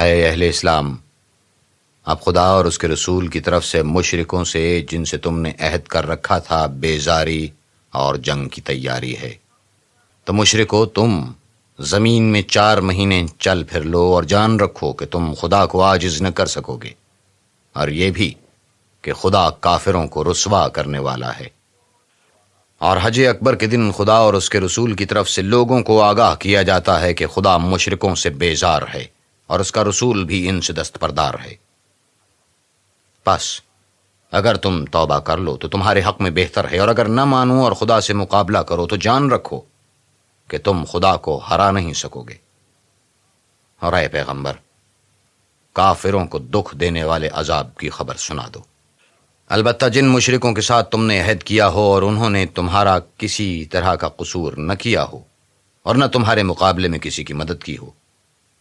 اے اہل اسلام، اب خدا اور اس کے رسول کی طرف سے مشرکوں سے جن سے تم نے عہد کر رکھا تھا بیزاری اور جنگ کی تیاری ہے۔ تو مشرکو، تم زمین میں 4 مہینے چل پھر لو اور جان رکھو کہ تم خدا کو عاجز نہ کر سکو گے، اور یہ بھی کہ خدا کافروں کو رسوا کرنے والا ہے۔ اور حج اکبر کے دن خدا اور اس کے رسول کی طرف سے لوگوں کو آگاہ کیا جاتا ہے کہ خدا مشرکوں سے بیزار ہے اور اس کا رسول بھی ان سے دستبردار ہے۔ پس اگر تم توبہ کر لو تو تمہارے حق میں بہتر ہے، اور اگر نہ مانو اور خدا سے مقابلہ کرو تو جان رکھو کہ تم خدا کو ہرا نہیں سکو گے۔ اور اے پیغمبر، کافروں کو دکھ دینے والے عذاب کی خبر سنا دو۔ البتہ جن مشرکوں کے ساتھ تم نے عہد کیا ہو اور انہوں نے تمہارا کسی طرح کا قصور نہ کیا ہو اور نہ تمہارے مقابلے میں کسی کی مدد کی ہو،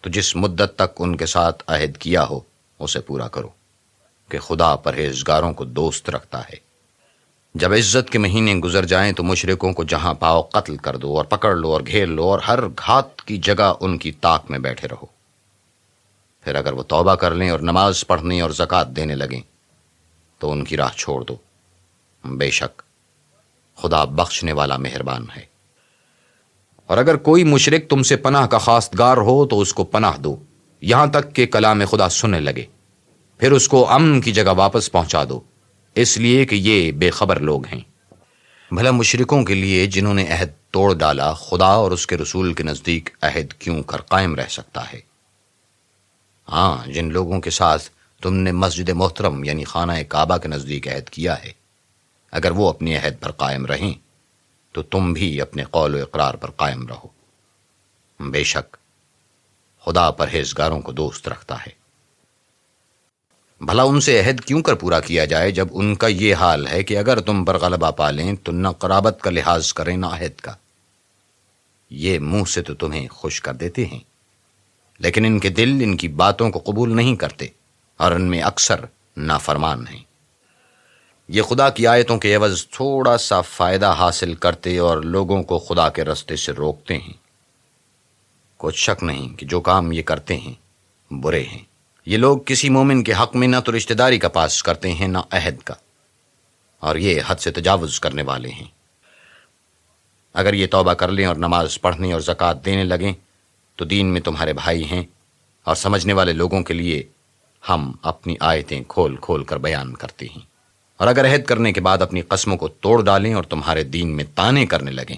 تو جس مدت تک ان کے ساتھ عہد کیا ہو اسے پورا کرو، کہ خدا پرہیزگاروں کو دوست رکھتا ہے۔ جب عزت کے مہینے گزر جائیں تو مشرکوں کو جہاں پاؤ قتل کر دو اور پکڑ لو اور گھیر لو، اور ہر گھات کی جگہ ان کی طاق میں بیٹھے رہو۔ پھر اگر وہ توبہ کر لیں اور نماز پڑھنے اور زکوٰۃ دینے لگیں تو ان کی راہ چھوڑ دو، بے شک خدا بخشنے والا مہربان ہے۔ اور اگر کوئی مشرک تم سے پناہ کا خواستگار ہو تو اس کو پناہ دو یہاں تک کہ کلام خدا سننے لگے، پھر اس کو امن کی جگہ واپس پہنچا دو، اس لیے کہ یہ بے خبر لوگ ہیں۔ بھلا مشرکوں کے لیے جنہوں نے عہد توڑ ڈالا خدا اور اس کے رسول کے نزدیک عہد کیوں کر قائم رہ سکتا ہے؟ ہاں، جن لوگوں کے ساتھ تم نے مسجد محترم یعنی خانہ کعبہ کے نزدیک عہد کیا ہے، اگر وہ اپنے عہد پر قائم رہیں تو تم بھی اپنے قول و اقرار پر قائم رہو۔ بے شک خدا پرہیزگاروں کو دوست رکھتا ہے۔ بھلا ان سے عہد کیوں کر پورا کیا جائے جب ان کا یہ حال ہے کہ اگر تم پر غلبہ پالیں تو نہ قرابت کا لحاظ کریں نہ عہد کا۔ یہ منہ سے تو تمہیں خوش کر دیتے ہیں، لیکن ان کے دل ان کی باتوں کو قبول نہیں کرتے اور ان میں اکثر نافرمان ہیں۔ یہ خدا کی آیتوں کے عوض تھوڑا سا فائدہ حاصل کرتے اور لوگوں کو خدا کے رستے سے روکتے ہیں۔ کچھ شک نہیں کہ جو کام یہ کرتے ہیں برے ہیں۔ یہ لوگ کسی مومن کے حق میں نہ تو رشتہ داری کا پاس کرتے ہیں نہ عہد کا، اور یہ حد سے تجاوز کرنے والے ہیں۔ اگر یہ توبہ کر لیں اور نماز پڑھنے اور زکوٰۃ دینے لگیں تو دین میں تمہارے بھائی ہیں، اور سمجھنے والے لوگوں کے لیے ہم اپنی آیتیں کھول کھول کر بیان کرتے ہیں۔ اور اگر عہد کرنے کے بعد اپنی قسموں کو توڑ ڈالیں اور تمہارے دین میں طعنے کرنے لگیں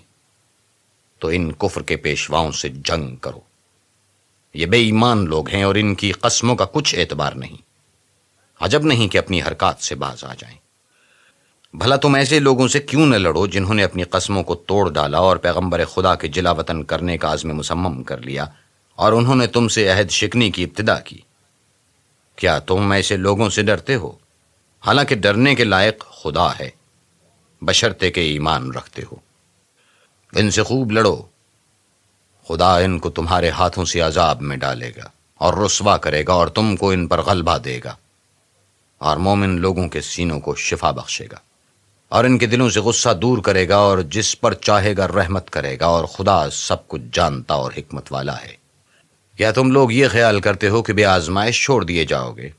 تو ان کفر کے پیشواؤں سے جنگ کرو۔ یہ بے ایمان لوگ ہیں اور ان کی قسموں کا کچھ اعتبار نہیں، عجب نہیں کہ اپنی حرکات سے باز آ جائیں۔ بھلا تم ایسے لوگوں سے کیوں نہ لڑو جنہوں نے اپنی قسموں کو توڑ ڈالا اور پیغمبر خدا کے جلا وطن کرنے کا عزم مصمم کر لیا، اور انہوں نے تم سے عہد شکنی کی ابتدا کی۔ کیا تم ایسے لوگوں سے ڈرتے ہو؟ حالانکہ ڈرنے کے لائق خدا ہے، بشرطے کہ ایمان رکھتے ہو۔ ان سے خوب لڑو، خدا ان کو تمہارے ہاتھوں سے عذاب میں ڈالے گا اور رسوا کرے گا، اور تم کو ان پر غلبہ دے گا، اور مومن لوگوں کے سینوں کو شفا بخشے گا، اور ان کے دلوں سے غصہ دور کرے گا، اور جس پر چاہے گا رحمت کرے گا، اور خدا سب کچھ جانتا اور حکمت والا ہے۔ کیا تم لوگ یہ خیال کرتے ہو کہ بے آزمائش چھوڑ دیے جاؤ گے؟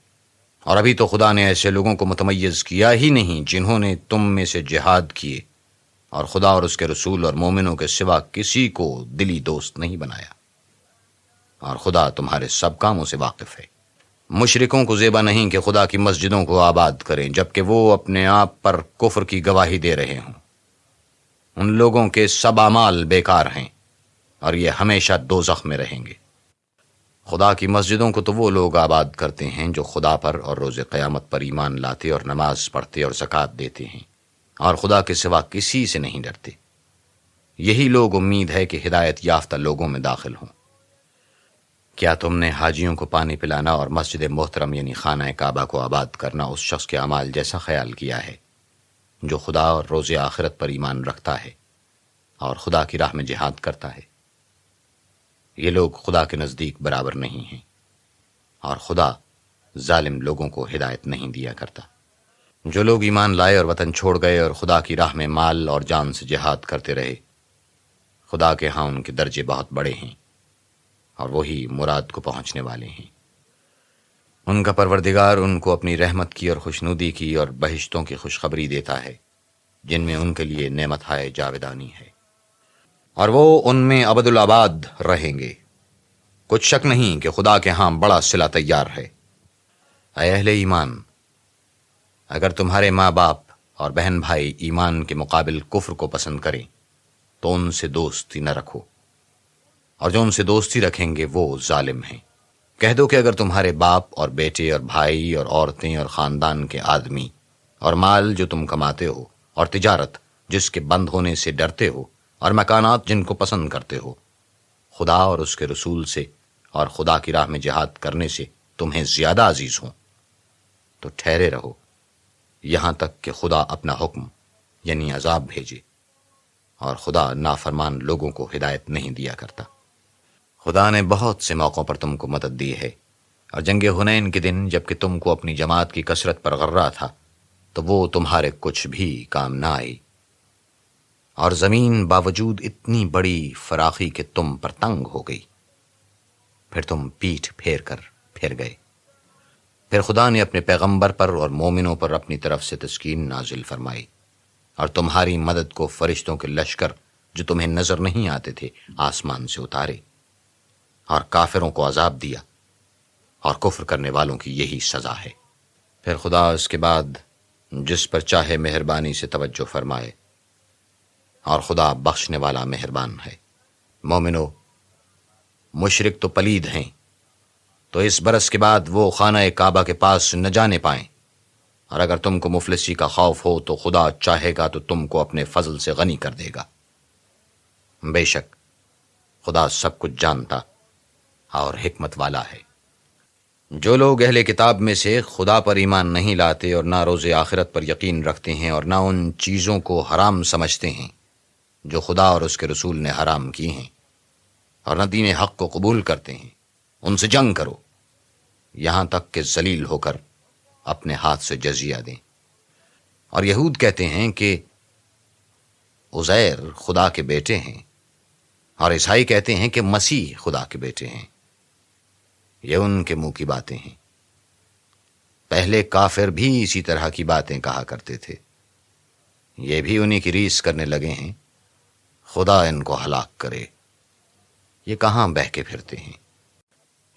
اور ابھی تو خدا نے ایسے لوگوں کو متمیز کیا ہی نہیں جنہوں نے تم میں سے جہاد کیے اور خدا اور اس کے رسول اور مومنوں کے سوا کسی کو دلی دوست نہیں بنایا، اور خدا تمہارے سب کاموں سے واقف ہے۔ مشرکوں کو زیبا نہیں کہ خدا کی مسجدوں کو آباد کریں جبکہ وہ اپنے آپ پر کفر کی گواہی دے رہے ہوں۔ ان لوگوں کے سب اعمال بیکار ہیں اور یہ ہمیشہ دوزخ میں رہیں گے۔ خدا کی مسجدوں کو تو وہ لوگ آباد کرتے ہیں جو خدا پر اور روز قیامت پر ایمان لاتے اور نماز پڑھتے اور زکوٰۃ دیتے ہیں، اور خدا کے سوا کسی سے نہیں ڈرتے۔ یہی لوگ امید ہے کہ ہدایت یافتہ لوگوں میں داخل ہوں۔ کیا تم نے حاجیوں کو پانی پلانا اور مسجد محترم یعنی خانہ کعبہ کو آباد کرنا اس شخص کے اعمال جیسا خیال کیا ہے جو خدا اور روز آخرت پر ایمان رکھتا ہے اور خدا کی راہ میں جہاد کرتا ہے؟ یہ لوگ خدا کے نزدیک برابر نہیں ہیں، اور خدا ظالم لوگوں کو ہدایت نہیں دیا کرتا۔ جو لوگ ایمان لائے اور وطن چھوڑ گئے اور خدا کی راہ میں مال اور جان سے جہاد کرتے رہے، خدا کے ہاں ان کے درجے بہت بڑے ہیں، اور وہی مراد کو پہنچنے والے ہیں۔ ان کا پروردگار ان کو اپنی رحمت کی اور خوشنودی کی اور بہشتوں کی خوشخبری دیتا ہے جن میں ان کے لیے نعمت ہائے جاودانی ہے، اور وہ ان میں ابد الآباد رہیں گے۔ کچھ شک نہیں کہ خدا کے ہاں بڑا صلہ تیار ہے۔ اے اہل ایمان، اگر تمہارے ماں باپ اور بہن بھائی ایمان کے مقابل کفر کو پسند کریں تو ان سے دوستی نہ رکھو، اور جو ان سے دوستی رکھیں گے وہ ظالم ہیں۔ کہہ دو کہ اگر تمہارے باپ اور بیٹے اور بھائی اور عورتیں اور خاندان کے آدمی اور مال جو تم کماتے ہو اور تجارت جس کے بند ہونے سے ڈرتے ہو اور مکانات جن کو پسند کرتے ہو خدا اور اس کے رسول سے اور خدا کی راہ میں جہاد کرنے سے تمہیں زیادہ عزیز ہوں تو ٹھہرے رہو یہاں تک کہ خدا اپنا حکم یعنی عذاب بھیجے، اور خدا نافرمان لوگوں کو ہدایت نہیں دیا کرتا۔ خدا نے بہت سے موقعوں پر تم کو مدد دی ہے، اور جنگ حنین کے دن جب کہ تم کو اپنی جماعت کی کثرت پر غرہ تھا تو وہ تمہارے کچھ بھی کام نہ آئی، اور زمین باوجود اتنی بڑی فراخی کہ تم پر تنگ ہو گئی، پھر تم پیٹھ پھیر کر پھر گئے۔ پھر خدا نے اپنے پیغمبر پر اور مومنوں پر اپنی طرف سے تسکین نازل فرمائی، اور تمہاری مدد کو فرشتوں کے لشکر جو تمہیں نظر نہیں آتے تھے آسمان سے اتارے، اور کافروں کو عذاب دیا، اور کفر کرنے والوں کی یہی سزا ہے۔ پھر خدا اس کے بعد جس پر چاہے مہربانی سے توجہ فرمائے، اور خدا بخشنے والا مہربان ہے۔ مومنو، مشرک تو پلید ہیں، تو اس برس کے بعد وہ خانہ کعبہ کے پاس نہ جانے پائیں، اور اگر تم کو مفلسی کا خوف ہو تو خدا چاہے گا تو تم کو اپنے فضل سے غنی کر دے گا۔ بے شک خدا سب کچھ جانتا اور حکمت والا ہے۔ جو لوگ اہل کتاب میں سے خدا پر ایمان نہیں لاتے اور نہ روز آخرت پر یقین رکھتے ہیں اور نہ ان چیزوں کو حرام سمجھتے ہیں جو خدا اور اس کے رسول نے حرام کی ہیں، اور نہ دین حق کو قبول کرتے ہیں، ان سے جنگ کرو یہاں تک کہ ذلیل ہو کر اپنے ہاتھ سے جزیہ دیں۔ اور یہود کہتے ہیں کہ عزیر خدا کے بیٹے ہیں، اور عیسائی کہتے ہیں کہ مسیح خدا کے بیٹے ہیں۔ یہ ان کے منہ کی باتیں ہیں۔ پہلے کافر بھی اسی طرح کی باتیں کہا کرتے تھے، یہ بھی انہی کی ریس کرنے لگے ہیں۔ خدا ان کو ہلاک کرے، یہ کہاں بہہ کے پھرتے ہیں۔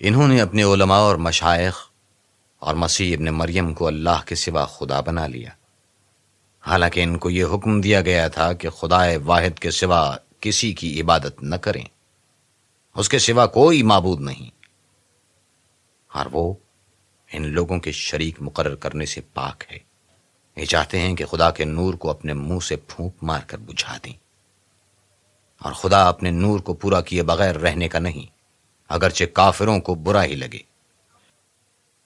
انہوں نے اپنے علماء اور مشائخ اور مسیح ابن مریم کو اللہ کے سوا خدا بنا لیا، حالانکہ ان کو یہ حکم دیا گیا تھا کہ خدا واحد کے سوا کسی کی عبادت نہ کریں، اس کے سوا کوئی معبود نہیں، اور وہ ان لوگوں کے شریک مقرر کرنے سے پاک ہے۔ یہ چاہتے ہیں کہ خدا کے نور کو اپنے منہ سے پھونک مار کر بجھا دیں، اور خدا اپنے نور کو پورا کیے بغیر رہنے کا نہیں، اگرچہ کافروں کو برا ہی لگے۔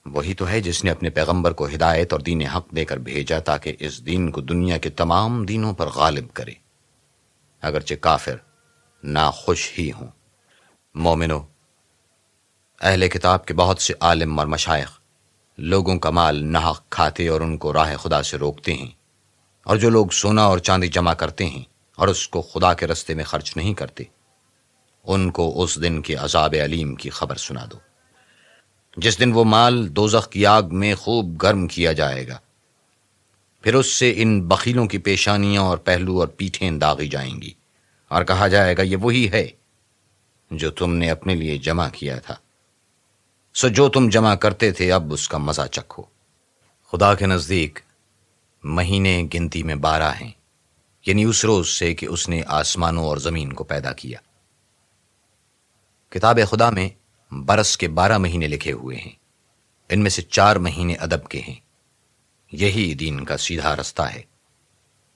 وہی تو ہے جس نے اپنے پیغمبر کو ہدایت اور دین حق دے کر بھیجا تاکہ اس دین کو دنیا کے تمام دینوں پر غالب کرے، اگرچہ کافر ناخوش ہی ہوں۔ مومنو، اہل کتاب کے بہت سے عالم اور مشائخ لوگوں کا مال ناحق کھاتے اور ان کو راہ خدا سے روکتے ہیں، اور جو لوگ سونا اور چاندی جمع کرتے ہیں اور اس کو خدا کے رستے میں خرچ نہیں کرتے، ان کو اس دن کے عذاب علیم کی خبر سنا دو، جس دن وہ مال دوزخ کی آگ میں خوب گرم کیا جائے گا، پھر اس سے ان بخیلوں کی پیشانیاں اور پہلو اور پیٹھیں داغی جائیں گی، اور کہا جائے گا یہ وہی ہے جو تم نے اپنے لیے جمع کیا تھا، سو جو تم جمع کرتے تھے اب اس کا مزہ چکھو۔ خدا کے نزدیک مہینے گنتی میں 12 ہیں، یعنی اس روز سے کہ اس نے آسمانوں اور زمین کو پیدا کیا۔ کتاب خدا میں برس کے 12 مہینے لکھے ہوئے ہیں، ان میں سے 4 مہینے ادب کے ہیں، یہی دین کا سیدھا رستہ ہے۔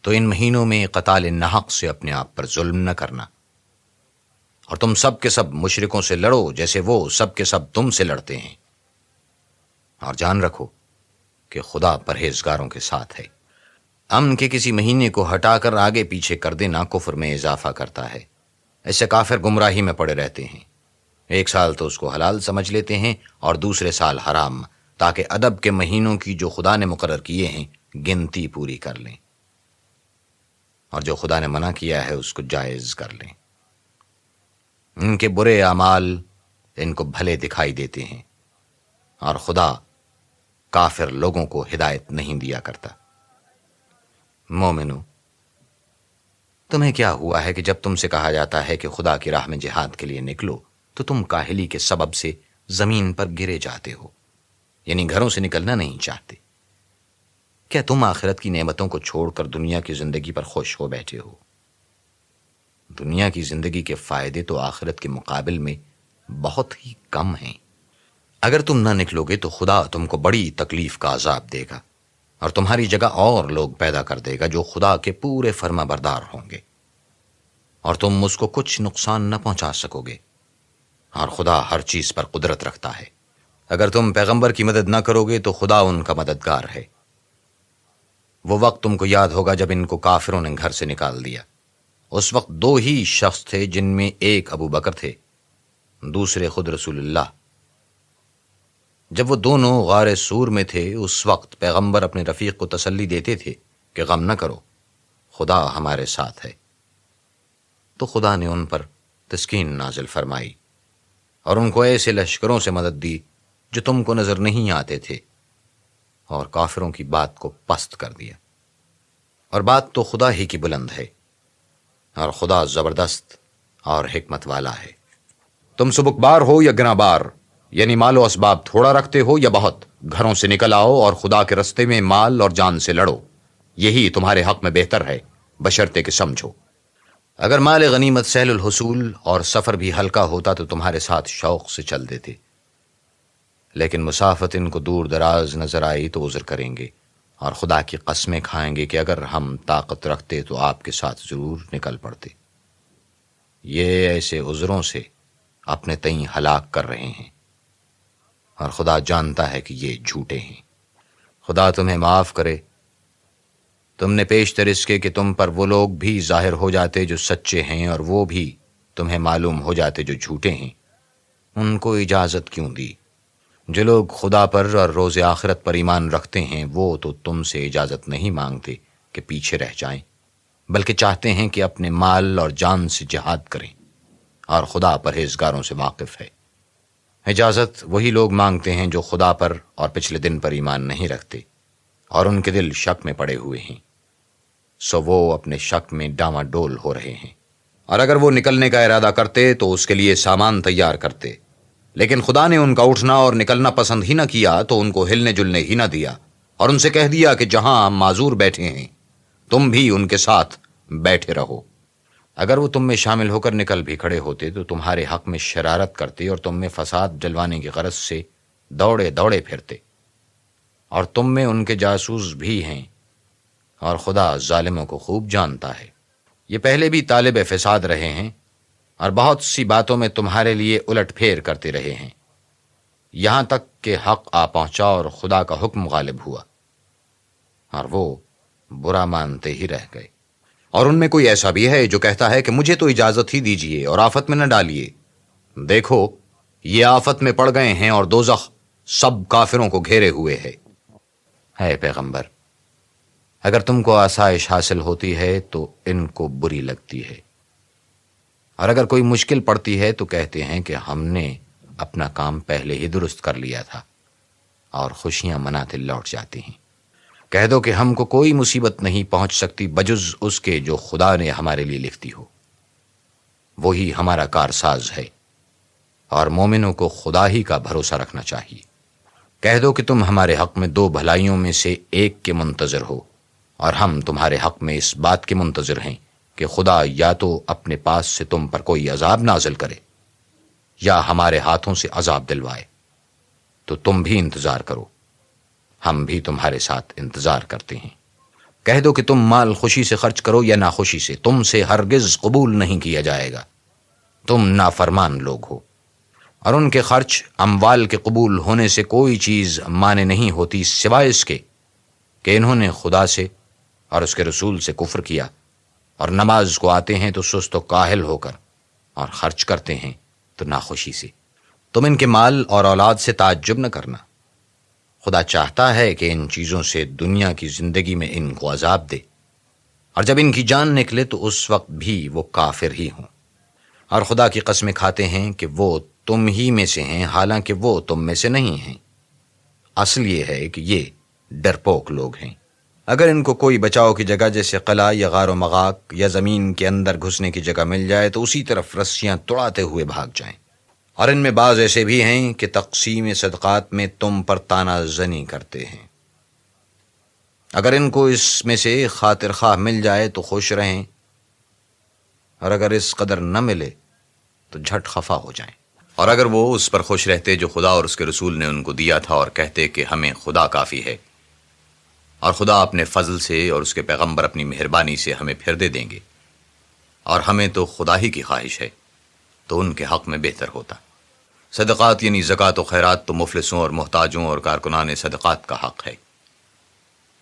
تو ان مہینوں میں قتال ناحق سے اپنے آپ پر ظلم نہ کرنا، اور تم سب کے سب مشرکوں سے لڑو جیسے وہ سب کے سب تم سے لڑتے ہیں، اور جان رکھو کہ خدا پرہیزگاروں کے ساتھ ہے۔ امن کے کسی مہینے کو ہٹا کر آگے پیچھے کر دینا کفر میں اضافہ کرتا ہے، ایسے کافر گمراہی میں پڑے رہتے ہیں۔ ایک سال تو اس کو حلال سمجھ لیتے ہیں اور دوسرے سال حرام، تاکہ ادب کے مہینوں کی جو خدا نے مقرر کیے ہیں گنتی پوری کر لیں، اور جو خدا نے منع کیا ہے اس کو جائز کر لیں۔ ان کے برے اعمال ان کو بھلے دکھائی دیتے ہیں، اور خدا کافر لوگوں کو ہدایت نہیں دیا کرتا۔ مومنو، تمہیں کیا ہوا ہے کہ جب تم سے کہا جاتا ہے کہ خدا کی راہ میں جہاد کے لیے نکلو تو تم کاہلی کے سبب سے زمین پر گرے جاتے ہو، یعنی گھروں سے نکلنا نہیں چاہتے؟ کیا تم آخرت کی نعمتوں کو چھوڑ کر دنیا کی زندگی پر خوش ہو بیٹھے ہو؟ دنیا کی زندگی کے فائدے تو آخرت کے مقابل میں بہت ہی کم ہیں۔ اگر تم نہ نکلو گے تو خدا تم کو بڑی تکلیف کا عذاب دے گا، اور تمہاری جگہ اور لوگ پیدا کر دے گا جو خدا کے پورے فرما بردار ہوں گے، اور تم اس کو کچھ نقصان نہ پہنچا سکو گے، اور خدا ہر چیز پر قدرت رکھتا ہے۔ اگر تم پیغمبر کی مدد نہ کرو گے تو خدا ان کا مددگار ہے۔ وہ وقت تم کو یاد ہوگا جب ان کو کافروں نے گھر سے نکال دیا۔ اس وقت دو ہی شخص تھے، جن میں ایک ابو بکر تھے، دوسرے خود رسول اللہ۔ جب وہ دونوں غار سور میں تھے، اس وقت پیغمبر اپنے رفیق کو تسلی دیتے تھے کہ غم نہ کرو، خدا ہمارے ساتھ ہے۔ تو خدا نے ان پر تسکین نازل فرمائی اور ان کو ایسے لشکروں سے مدد دی جو تم کو نظر نہیں آتے تھے، اور کافروں کی بات کو پست کر دیا۔ اور بات تو خدا ہی کی بلند ہے، اور خدا زبردست اور حکمت والا ہے۔ تم سبکبار ہو یا گناہبار، یعنی مال و اسباب تھوڑا رکھتے ہو یا بہت، گھروں سے نکل آؤ اور خدا کے رستے میں مال اور جان سے لڑو، یہی تمہارے حق میں بہتر ہے، بشرطے کہ سمجھو۔ اگر مال غنیمت سہل الحصول اور سفر بھی ہلکا ہوتا تو تمہارے ساتھ شوق سے چل دیتے، لیکن مسافت ان کو دور دراز نظر آئی تو عذر کریں گے، اور خدا کی قسمیں کھائیں گے کہ اگر ہم طاقت رکھتے تو آپ کے ساتھ ضرور نکل پڑتے۔ یہ ایسے عذروں سے اپنے تئیں ہلاک کر رہے ہیں، اور خدا جانتا ہے کہ یہ جھوٹے ہیں۔ خدا تمہیں معاف کرے۔ تم نے پیشتر اس کے کہ تم پر وہ لوگ بھی ظاہر ہو جاتے جو سچے ہیں، اور وہ بھی تمہیں معلوم ہو جاتے جو جھوٹے ہیں، ان کو اجازت کیوں دی؟ جو لوگ خدا پر اور روز آخرت پر ایمان رکھتے ہیں وہ تو تم سے اجازت نہیں مانگتے کہ پیچھے رہ جائیں، بلکہ چاہتے ہیں کہ اپنے مال اور جان سے جہاد کریں، اور خدا پرہیزگاروں سے واقف ہے۔ اجازت وہی لوگ مانگتے ہیں جو خدا پر اور پچھلے دن پر ایمان نہیں رکھتے، اور ان کے دل شک میں پڑے ہوئے ہیں، سو وہ اپنے شک میں ڈاواں ڈول ہو رہے ہیں۔ اور اگر وہ نکلنے کا ارادہ کرتے تو اس کے لیے سامان تیار کرتے، لیکن خدا نے ان کا اٹھنا اور نکلنا پسند ہی نہ کیا تو ان کو ہلنے جلنے ہی نہ دیا، اور ان سے کہہ دیا کہ جہاں معذور بیٹھے ہیں تم بھی ان کے ساتھ بیٹھے رہو۔ اگر وہ تم میں شامل ہو کر نکل بھی کھڑے ہوتے تو تمہارے حق میں شرارت کرتے اور تم میں فساد ڈلوانے کی غرض سے دوڑے دوڑے پھرتے، اور تم میں ان کے جاسوس بھی ہیں، اور خدا ظالموں کو خوب جانتا ہے۔ یہ پہلے بھی طالب فساد رہے ہیں، اور بہت سی باتوں میں تمہارے لیے الٹ پھیر کرتے رہے ہیں، یہاں تک کہ حق آ پہنچا اور خدا کا حکم غالب ہوا، اور وہ برا مانتے ہی رہ گئے۔ اور ان میں کوئی ایسا بھی ہے جو کہتا ہے کہ مجھے تو اجازت ہی دیجیے اور آفت میں نہ ڈالیے۔ دیکھو، یہ آفت میں پڑ گئے ہیں اور دوزخ سب کافروں کو گھیرے ہوئے ہے۔ اے پیغمبر، اگر تم کو آسائش حاصل ہوتی ہے تو ان کو بری لگتی ہے، اور اگر کوئی مشکل پڑتی ہے تو کہتے ہیں کہ ہم نے اپنا کام پہلے ہی درست کر لیا تھا، اور خوشیاں مناتے لوٹ جاتی ہیں۔ کہہ دو کہ ہم کو کوئی مصیبت نہیں پہنچ سکتی بجز اس کے جو خدا نے ہمارے لیے لکھ دی ہو، وہی ہمارا کارساز ہے، اور مومنوں کو خدا ہی کا بھروسہ رکھنا چاہیے۔ کہہ دو کہ تم ہمارے حق میں دو بھلائیوں میں سے ایک کے منتظر ہو، اور ہم تمہارے حق میں اس بات کے منتظر ہیں کہ خدا یا تو اپنے پاس سے تم پر کوئی عذاب نازل کرے یا ہمارے ہاتھوں سے عذاب دلوائے، تو تم بھی انتظار کرو، ہم بھی تمہارے ساتھ انتظار کرتے ہیں۔ کہہ دو کہ تم مال خوشی سے خرچ کرو یا ناخوشی سے، تم سے ہرگز قبول نہیں کیا جائے گا، تم نافرمان لوگ ہو۔ اور ان کے خرچ اموال کے قبول ہونے سے کوئی چیز مانے نہیں ہوتی سوائے اس کے کہ انہوں نے خدا سے اور اس کے رسول سے کفر کیا، اور نماز کو آتے ہیں تو سست و کاہل ہو کر، اور خرچ کرتے ہیں تو ناخوشی سے۔ تم ان کے مال اور اولاد سے تعجب نہ کرنا، خدا چاہتا ہے کہ ان چیزوں سے دنیا کی زندگی میں ان کو عذاب دے، اور جب ان کی جان نکلے تو اس وقت بھی وہ کافر ہی ہوں، اور خدا کی قسمیں کھاتے ہیں کہ وہ تم ہی میں سے ہیں حالانکہ وہ تم میں سے نہیں ہیں، اصل یہ ہے کہ یہ ڈرپوک لوگ ہیں۔ اگر ان کو کوئی بچاؤ کی جگہ جیسے قلعہ یا غار و مغاق یا زمین کے اندر گھسنے کی جگہ مل جائے تو اسی طرف رسیاں توڑاتے ہوئے بھاگ جائیں۔ اور ان میں بعض ایسے بھی ہیں کہ تقسیم صدقات میں تم پر طعنہ زنی کرتے ہیں۔ اگر ان کو اس میں سے خاطر خواہ مل جائے تو خوش رہیں، اور اگر اس قدر نہ ملے تو جھٹ خفا ہو جائیں۔ اور اگر وہ اس پر خوش رہتے جو خدا اور اس کے رسول نے ان کو دیا تھا، اور کہتے کہ ہمیں خدا کافی ہے، اور خدا اپنے فضل سے اور اس کے پیغمبر اپنی مہربانی سے ہمیں پھر دے دیں گے، اور ہمیں تو خدا ہی کی خواہش ہے، تو ان کے حق میں بہتر ہوتا۔ صدقات یعنی زکوٰۃ و خیرات تو مفلسوں اور محتاجوں اور کارکنان صدقات کا حق ہے،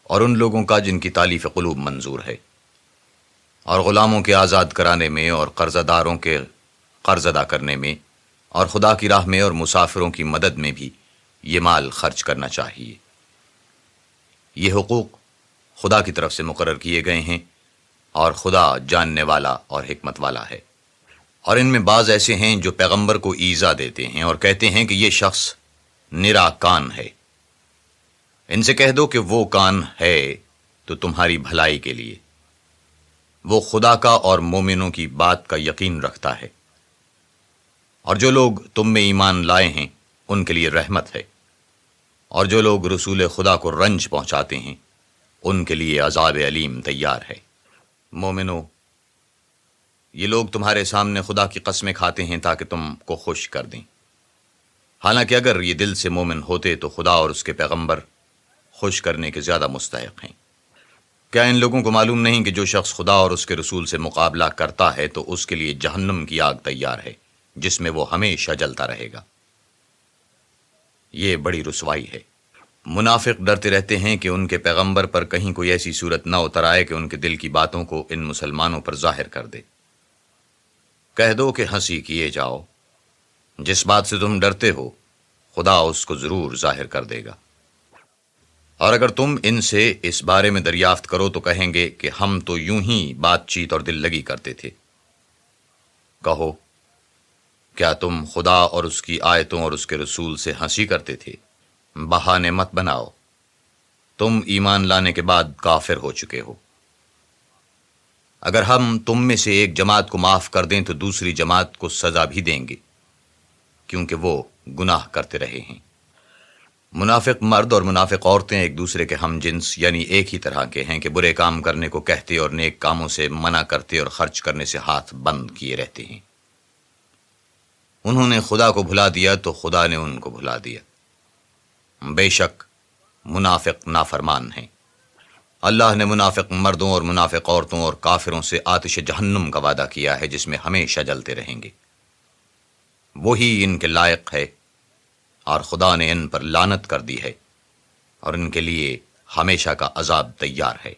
اور ان لوگوں کا جن کی تالیف قلوب منظور ہے، اور غلاموں کے آزاد کرانے میں، اور قرضہ داروں کے قرض ادا کرنے میں، اور خدا کی راہ میں اور مسافروں کی مدد میں بھی یہ مال خرچ کرنا چاہیے۔ یہ حقوق خدا کی طرف سے مقرر کیے گئے ہیں، اور خدا جاننے والا اور حکمت والا ہے۔ اور ان میں بعض ایسے ہیں جو پیغمبر کو ایذا دیتے ہیں اور کہتے ہیں کہ یہ شخص نرا کان ہے۔ ان سے کہہ دو کہ وہ کان ہے تو تمہاری بھلائی کے لیے، وہ خدا کا اور مومنوں کی بات کا یقین رکھتا ہے، اور جو لوگ تم میں ایمان لائے ہیں ان کے لیے رحمت ہے، اور جو لوگ رسول خدا کو رنج پہنچاتے ہیں ان کے لیے عذاب علیم تیار ہے۔ مومنو، یہ لوگ تمہارے سامنے خدا کی قسمیں کھاتے ہیں تاکہ تم کو خوش کر دیں، حالانکہ اگر یہ دل سے مومن ہوتے تو خدا اور اس کے پیغمبر خوش کرنے کے زیادہ مستحق ہیں۔ کیا ان لوگوں کو معلوم نہیں کہ جو شخص خدا اور اس کے رسول سے مقابلہ کرتا ہے تو اس کے لیے جہنم کی آگ تیار ہے جس میں وہ ہمیشہ جلتا رہے گا؟ یہ بڑی رسوائی ہے۔ منافق ڈرتے رہتے ہیں کہ ان کے پیغمبر پر کہیں کوئی ایسی صورت نہ اتر آئے کہ ان کے دل کی باتوں کو ان مسلمانوں پر ظاہر کر دے۔ کہہ دو کہ ہنسی کیے جاؤ، جس بات سے تم ڈرتے ہو خدا اس کو ضرور ظاہر کر دے گا۔ اور اگر تم ان سے اس بارے میں دریافت کرو تو کہیں گے کہ ہم تو یوں ہی بات چیت اور دل لگی کرتے تھے۔ کہو، کیا تم خدا اور اس کی آیتوں اور اس کے رسول سے ہنسی کرتے تھے؟ بہانے مت بناؤ، تم ایمان لانے کے بعد کافر ہو چکے ہو۔ اگر ہم تم میں سے ایک جماعت کو معاف کر دیں تو دوسری جماعت کو سزا بھی دیں گے، کیونکہ وہ گناہ کرتے رہے ہیں۔ منافق مرد اور منافق عورتیں ایک دوسرے کے ہم جنس یعنی ایک ہی طرح کے ہیں کہ برے کام کرنے کو کہتے اور نیک کاموں سے منع کرتے اور خرچ کرنے سے ہاتھ بند کیے رہتے ہیں۔ انہوں نے خدا کو بھلا دیا تو خدا نے ان کو بھلا دیا۔ بے شک منافق نافرمان ہیں۔ اللہ نے منافق مردوں اور منافق عورتوں اور کافروں سے آتش جہنم کا وعدہ کیا ہے جس میں ہمیشہ جلتے رہیں گے۔ وہی ان کے لائق ہے، اور خدا نے ان پر لعنت کر دی ہے، اور ان کے لیے ہمیشہ کا عذاب تیار ہے۔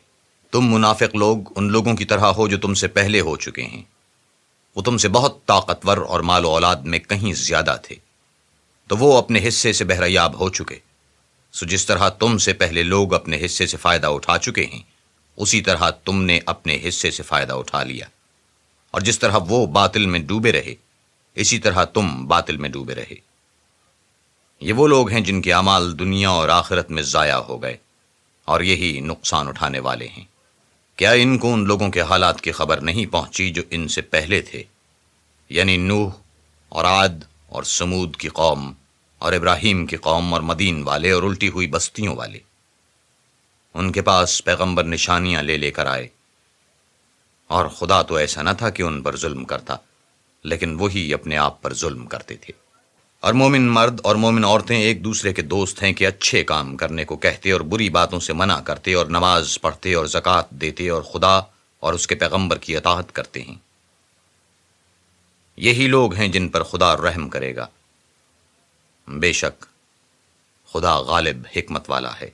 تم منافق لوگ ان لوگوں کی طرح ہو جو تم سے پہلے ہو چکے ہیں۔ وہ تم سے بہت طاقتور اور مال و اولاد میں کہیں زیادہ تھے، تو وہ اپنے حصے سے بہریاب ہو چکے۔ سو جس طرح تم سے پہلے لوگ اپنے حصے سے فائدہ اٹھا چکے ہیں، اسی طرح تم نے اپنے حصے سے فائدہ اٹھا لیا، اور جس طرح وہ باطل میں ڈوبے رہے اسی طرح تم باطل میں ڈوبے رہے۔ یہ وہ لوگ ہیں جن کے اعمال دنیا اور آخرت میں ضائع ہو گئے، اور یہی نقصان اٹھانے والے ہیں۔ کیا ان کو ان لوگوں کے حالات کی خبر نہیں پہنچی جو ان سے پہلے تھے، یعنی نوح اور عاد اور سمود کی قوم اور ابراہیم کی قوم اور مدین والے اور الٹی ہوئی بستیوں والے؟ ان کے پاس پیغمبر نشانیاں لے لے کر آئے، اور خدا تو ایسا نہ تھا کہ ان پر ظلم کرتا، لیکن وہی اپنے آپ پر ظلم کرتے تھے۔ اور مومن مرد اور مومن عورتیں ایک دوسرے کے دوست ہیں کہ اچھے کام کرنے کو کہتے اور بری باتوں سے منع کرتے اور نماز پڑھتے اور زکوٰۃ دیتے اور خدا اور اس کے پیغمبر کی اطاعت کرتے ہیں۔ یہی لوگ ہیں جن پر خدا رحم کرے گا۔ بے شک خدا غالب حکمت والا ہے۔